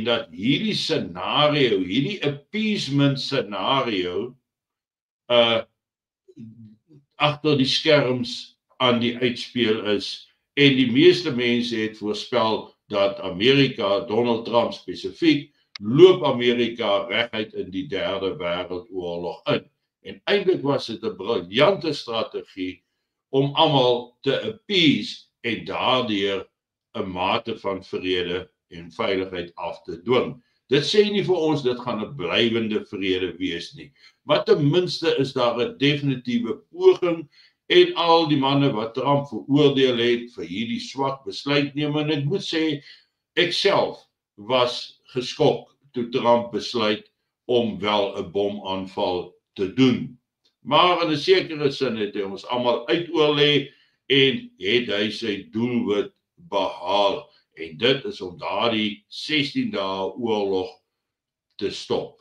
dat hierdie scenario, hierdie appeasement scenario, agter die skerms aan die uitspeel is. En die meeste mense het voorspel dat Amerika, Donald Trump spesifiek, loop Amerika reguit in die derde wêreldoorlog in. En eintlik was dit 'n briljante strategie om almal te appease en daardeur 'n mate van vrede en veiligheid af te dwing. Dit sê nie vir ons dit gaan 'n blywende vrede wees nie, maar ten minste is daar 'n definitiewe poging. En al die manne wat Trump veroordeel het vir hierdie swak besluitneming, en ek moet sê, ek self was geskok toe Trump besluit om wel 'n bomaanval te doen. Maar in 'n sekere sin het hy ons almal uitoorlê en het hy sy doelwit behaal. En dit is om daardie 16 dae oorlog te stop.